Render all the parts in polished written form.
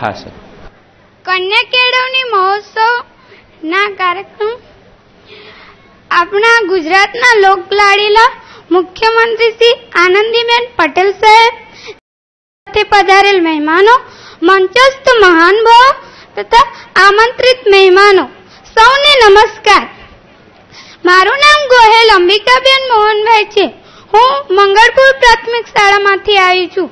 હા સર. કન્યા કેળવણી મહોત્સવના કાર્યક્રમ આપણા ગુજરાતના લોકલાડીલા મુખ્યમંત્રી શ્રી આનંદીબેન પટેલ સાહેબ સાથે પધારેલ મહેમાનો, મંચસ્થ મહાન ભાવ તથા આમંત્રિત મહેમાનો, સૌને નમસ્કાર. મારું નામ ગોહેલ અંબિકાબેન મોહનભાઈ છે. હું મંગળપુર પ્રાથમિક શાળામાંથી આવી છું.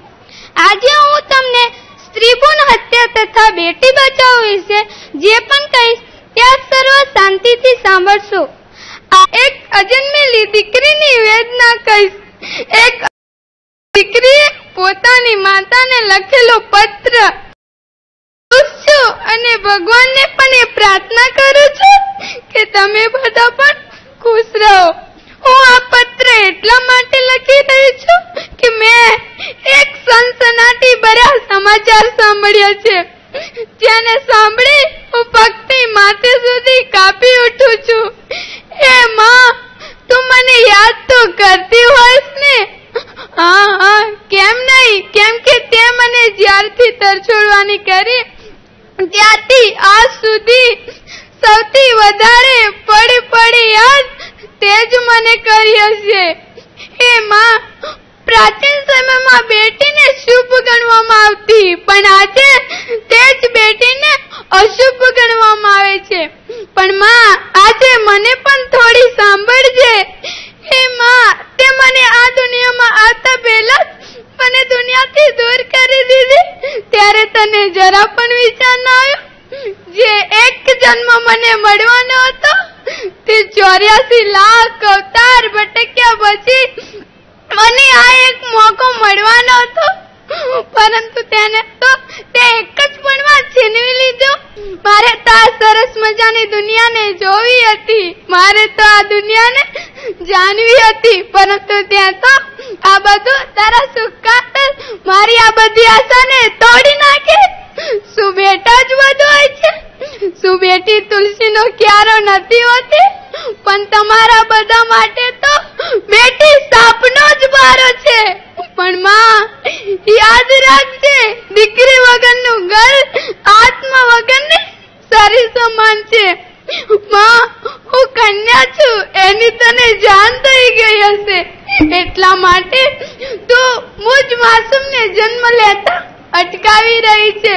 આજે હું તમને સ્ત્રી ભ્રૂણ હત્યા તથા બેટી બચાવો વિશે જે પણ કહીશ ત્યાં સર્વ શાંતિથી સાંભળશો. એક અજન્મેલી દીકરીની વેદના કહીશ. એક દીકરીએ પોતાની માતાને લખેલો પત્ર અને ભગવાનને પણ એ પ્રાર્થના કરું છું કે તમે બધા પણ ખુશ રહો. હું આ પત્ર એટલા માટે લખી રહી છું કે મેં એક સનસનાટી ભર્યા સમાચાર સાંભળ્યા છે, જેને સાંભળી હું ફક્ત માથે સુધી કાપી ઉઠું છું. હે માં, તું મને યાદ તો કરતી હોઈશ ને? હા, કેમ નહીં? કેમ કે તે મને જ્યારથી તરછોડવાની કરી ત્યાંથી આજ સુધી સૌથી વધારે પડી યાદ તે જ મને કરી હશે. હે માં, પ્રાચીન સમયમાં બેટીને શુભ ગણવામાં આવતી, પણ આજે તે જ બેટીને અશુભ ગણવામાં આવે છે. પણ માં, આજે મને પણ થોડી સાંભળજે. હે માં, તે મને આ દુનિયામાં આવતા પહેલા મને દુનિયાથી દૂર કરી દીધી, ત્યારે તને જરા પણ વિચાર ન આવ્યો જે એક જન્મ મને મળવાનો હતો તે 84 લાખ અવતાર ભટક્યા પછી મને આ એક મોકો મળવાનો હતો, પરંતુ તેને તો તે એક જ પળમાં છીનવી લીધો. મારે તો આ સરસ મજાની દુનિયાને જોવી હતી, મારે તો આ દુનિયાને જાણવી હતી, પરંતુ ત્યાં તો આ બધું તારા સુખ ખાતર મારી આ બધી આશાને તોડી નાખે. શું બેટા જ બધું હોય છે? શું બેટી તુલસીનો ક્યારો નથી હોતી? પણ તમારા બધા માટે તો બેટી સાપનો જ બારો છે. પણ માં, યાદ રાખજે, દીકરી વગરનું ઘર આત્મા વગરની સારી સમાન છે. માં, હું કન્યા છું એની તને જાણ થઈ ગઈ હશે, એટલા માટે તું મુજ માસૂમને જન્મ લેતા અટકાવી રહી છે.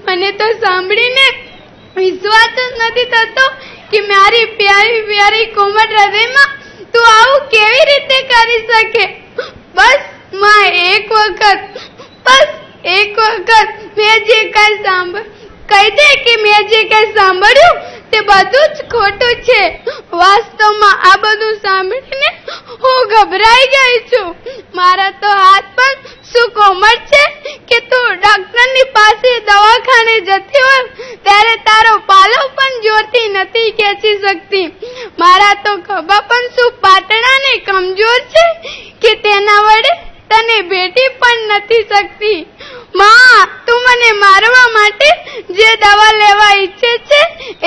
મને તો સાંભળીને વિશ્વાસ જ નથી થતો કે મારી પ્યારી પ્યારી કોમળ હૃદયમાં તું આવું કેવી રીતે કરી શકે. બસ માં, એક વખત મેં જે કઈ કહી દે કે મેં જે કઈ સાંભળ્યું તે બધું જ ખોટું છે. વાસ્તવમાં આ બધું સાંભળીને હું ગભરાઈ ગઈ છું. મારા તો હાથ પણ શું કોમળ છે કે તું ડોક્ટરની પાસે દવાખાને જતી હોય ત્યારે તારો પાલો પણ જોરથી નથી ખેંચી શકતી. મારા તો ખભા પણ શું પાતળા ને કમજોર છે કે તેના વડે તને ભેટી પણ નથી શકતી. માં, તું મને મારવા માટે જે દવા લેવા ઈચ્છે છે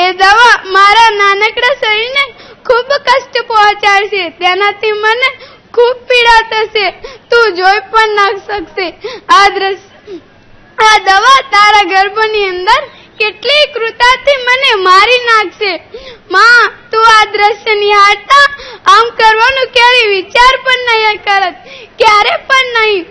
એ દવા મારા નાનકડા શરીરને ખૂબ કષ્ટ પહોંચાડશે, તેનાથી મને ખૂબ પીડા થશે. તું જોઈ પણ ના શકશે આ દવા તારા ગર્ભની અંદર કેટલી ક્રૂરતાથી મને મારી નાખશે. માં, તું આ દ્રશ્ય નિહાળતા આમ કરવાનું ક્યારે વિચાર પણ નહીં કરત, ક્યારે પણ નહીં.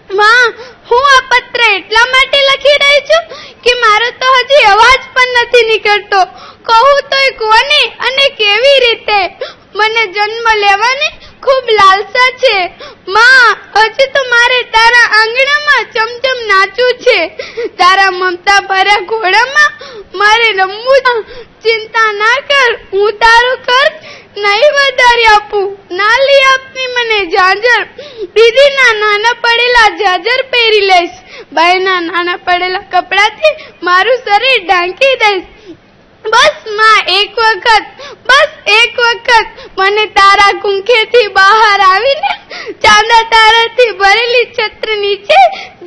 માં, હું આ પત્ર એટલા માટે લખી રહી છું કે મારો તો હજી અવાજ પણ નથી નીકળતો. કહું તોય કોને અને કેવી રીતે? મને જન્મ લેવાની ખૂબ લાલસા છે. માં, હજુ તો મારે તારા આંગણામાં ચમચમ નાચવું છે, તારા મમતા ભર્યા ઘોડામાં મારે રમવું. ચિંતા ના કર, હું તારું ખર્ચ નહીં વધારી આપું. ના લઈ આપની મને જાજર, દીદીના નાના પડેલા જાજર પહેરી લઈશ, બાઈના નાના પડેલા કપડાથી મારું શરીર ઢાંકી દઈશ. બસ માં, એક વખત મને તારા કુંખેથી બહાર આવીને ચાંદા તારાથી ભરેલી છત્ર નીચે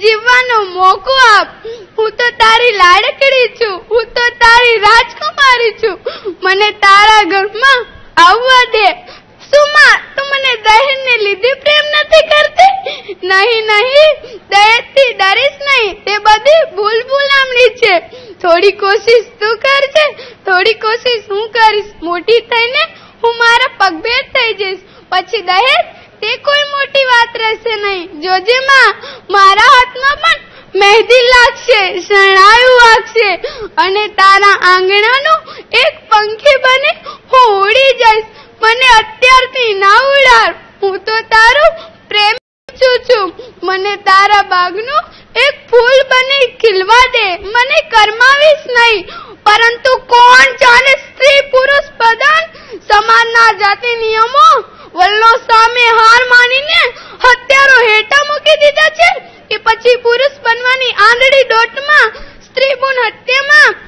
જીવવાનો મોકો આપ. હું તો તારી લાડકડી છું, હું તો તારી રાજકુમારી છું. મને તારા ઘરમાં આવવા દે. શું માં, તું મને દહેજને લીધે પ્રેમ નથી કરતી? નહીં, દહેજથી ડરીશ નહીં, તે બધી ભૂલ ભૂલામણી થોડી કોશિશ તું કરજે, થોડી કોશિશ હું કરીશ. મોટી થઈને હું મારા પગભેર થઈ જઈશ. પછી દહેજ તે કોઈ મોટી વાત રહેશે નહીં. જોજે માં, મારા હાથમાં પણ મહેંદી લાગશે, શરણાયું વાગશે અને તારા આંગણાનું એક પંખી બને હું ઉડી જઈશ. મને અત્યારથી ના ઉડાડ, હું તો તારું પ્રેમ છું. મને તારા બાગનું એક ફૂલ બની ખીલવા દે, મને કરમાવીશ નહીં. પરંતુ કોણ જાણે સ્ત્રી પુરુષ પ્રધાન સમાજના જાતિ નિયમો વલ્લો સામે હાર માનીને હત્યારો હેઠા મૂકી દીધા છે કે પછી પુરુષ બનવાની આંધળી દોટમાં સ્ત્રી ગુણ હત્યામાં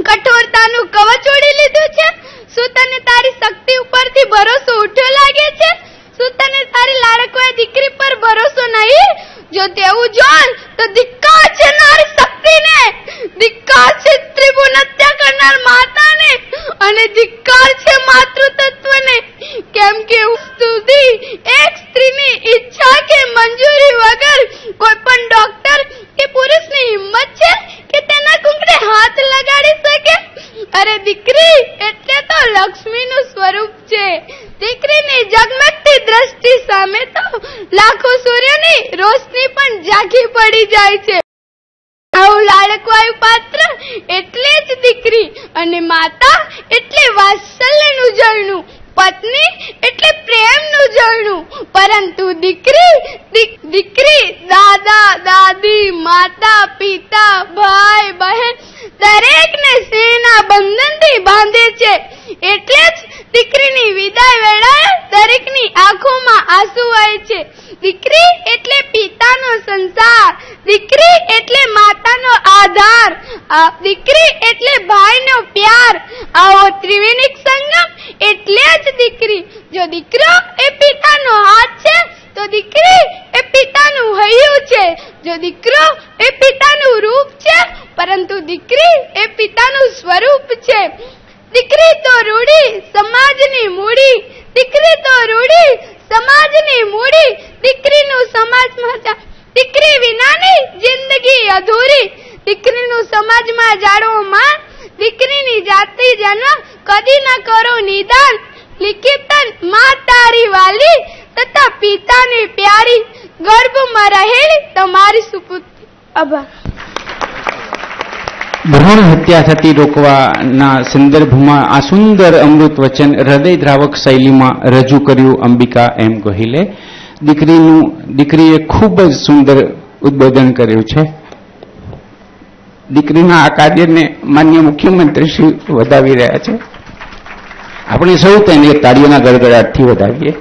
કઠોરતાનું કવચ ઓઢી લીધું છે. શું તને તારી શક્તિ ઉપરથી ભરોસો ઉઠ્યો લાગે છે? શું તને તારી લાડકવાઈ દીકરી પર ભરોસો નહીં? જો તેવું જોન તો ધિક્કાર છે નારી શક્તિને, ધિક્કાર છે સ્ત્રી ગુણ હત્યા કરનાર માતાને અને ધિક્કાર છે માતૃતત્વને. કેમ કે સુધી એક સ્ત્રીની ઈચ્છા કે મંજૂરી વગર કોઈ પણ ડોક્ટર કે પુરુષની હિંમત છે કે તેના કુંકડે હાથ લગાડી શકે? અરે દીકરી એટલે તો લક્ષ્મીનું સ્વરૂપ છે. દીકરીની ઝગમગતી દ્રષ્ટિ સામે તો લાખો સૂર્યની રોશની પણ ઝાંખી પડી જાય છે. આવું લાડકવાયું પાત્ર એટલે જ દીકરી, અને માતા એટલે વાત્સલ્યનું ઝરણું, પત્ની એટલે પ્રેમનું ઝરણું. પરંતુ દીકરી દાદા દાદી, માતા પિતા, ભાઈ બહેન દરેકને સ્નેહના બંધનથી બાંધે છે. એટલે જ દીકરીની વિદાય વેળાએ દરેકની આંખોમાં આંસુ આવે છે. દીકરી એટલે પિતાનો સંસાર, દીકરી એટલે માતાનો આધાર, દીકરી એટલે ભાઈનો પ્યાર. આવો ત્રિવેણિક સંગમ એટલે જ દીકરી. જો દીકરો એ પિતાનો હાથ છે તો દીકરી એ પિતાનું હૈયું છે. જો દીકરો એ પિતાનું રૂપ છે, પરંતુ દીકરી એ પિતાનું સ્વરૂપ છે. દીકરી તો રૂડી સમાજની મૂડી, દીકરી તો રૂડી સમાજની મૂડી. દીકરીનું સમાજમાં, દીકરી વિનાની જિંદગી અધૂરી. દીકરીનું સમાજમાં જાળવો માન, દીકરીની જાતિ જન્મ કદી ન કરો નિદાન. લિખિતન માં તારી વાલી તથા પિતાની પ્યારી, ગર્ભમાં રહેલી તમારી સુપુત્રી. આભાર. ભ્રૂણ હત્યા થતી રોકવાના સંદર્ભમાં આ સુંદર અમૃત વચન હૃદયદ્રાવક શૈલીમાં રજૂ કર્યું અંબિકા એમ ગોહિલે. દીકરીએ ખૂબ જ સુંદર ઉદ્બોધન કર્યું છે. દીકરીના આ કાર્યને માન્ય મુખ્યમંત્રી શ્રી વધાવી રહ્યા છે. આપણે સૌ તેને તાળીઓના ગડગડાટથી વધાવીએ.